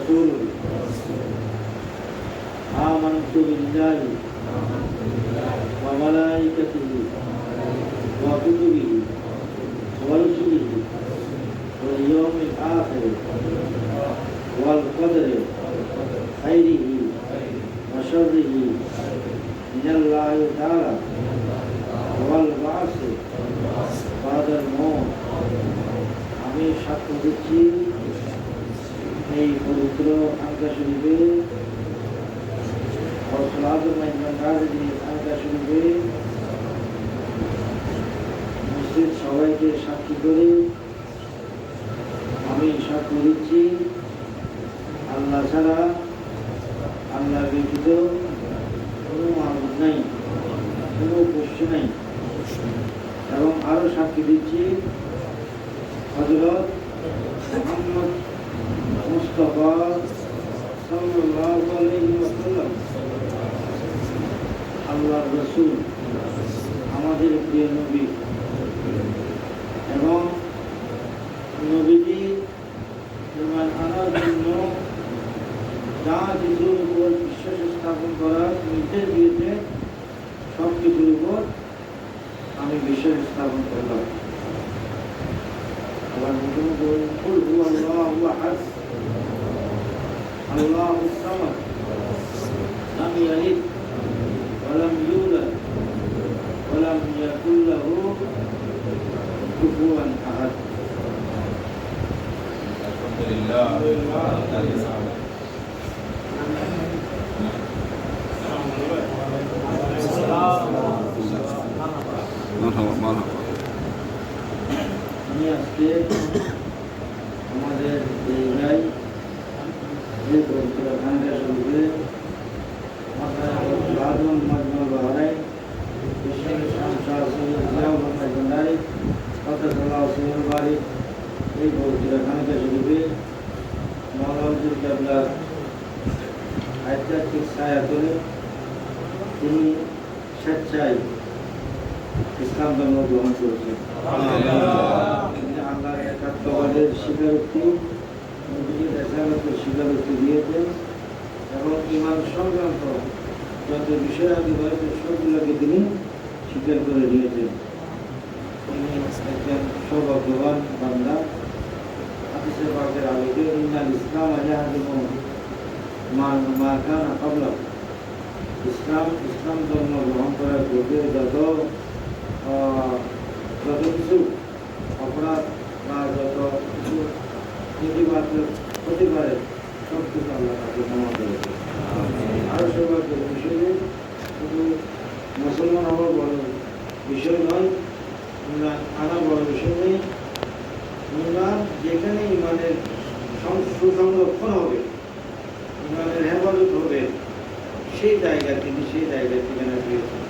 ورسوله آمنت بالله وملائكته وكتبه ورسله واليوم الآخر والقدر خيره وشره من الله تعالى والبعث بعد الموت আমি সাক্ষ্য দিচ্ছি এই পবিত্র আনকা শরীফে আনকা শরীফে মসজিদ সবাইকে সাক্ষী করে আমি সাক্ষ্য দিচ্ছি আল্লাহ ছাড়া আল্লাহ ব্যতীত কোনো মাবুদ নাই, কোনো উপাস্য নাই। এবং আরো সাক্ষী দিচ্ছি হযরত মুহাম্মদ মুস্তাফা সাল্লাল্লাহু আলাইহি ওয়াসাল্লাম আল্লাহর রাসূল, আমাদের প্রিয় নবী। এবং নবীজি ঈমান আনার জন্য যা কিছুর উপর বিশ্বাস স্থাপন করার নির্দেশ দিয়েছে সব কিছুর উপর আমি বিশ্বাস স্থাপন করলাম। আবার নতুন বলুন, কুল হুয়াল্লাহু আহাদ আল্লাহুস সামাদ লাম ইয়ালিদ ওয়া লাম ইউলাদ ওয়া লাম ইয়াকুল লাহু কুফুয়ান আহাদ। আলহামদুলিল্লাহ। আমি আজকে আমাদের জায়গায় যে পবিত্র আনকা শরীফে এই পবিত্র আনকা শরীফে মৌলানা কেবলার আধ্যাত্মিক ছায়া করে তিনি স্বেচ্ছায় ইসলাম ধর্ম গ্রহণ করেছেন। আল্লাহর একাত্মবাদের স্বীকারোক্তি, নবীর রিসালাতের স্বীকারোক্তি দিয়েছেন এবং ঈমান সংক্রান্ত যত বিষয়াদি রয়েছে সবগুলোকে তিনি স্বীকার করে নিয়েছেন। তিনি একজন সৌভাগ্যবান বান্দা। হাদিসে পাকের আলোকে ইন্নাল ইসলাম ইয়াহদিমু মা কানা ক্বাবলাহু, ইসলাম ধর্ম গ্রহণ করার পূর্বে যত কিছু অপরাধ বা যত কিছু নেতিবাচক হতে পারে সব কিছু আল্লাহ তাকে ক্ষমা করেছে। আরো সৌভাগ্যের বিষয় শুধু মুসলমান হওয়ার বড় বিষয় নয়, ঈমান আনা বড় বিষয় নেই। ঈমান যেখানে ঈমানের সুসংরক্ষণ হবে, ঈমানের হেফাজত হবে, সেই জায়গা থেকে ঠিকানা দিয়েছেন।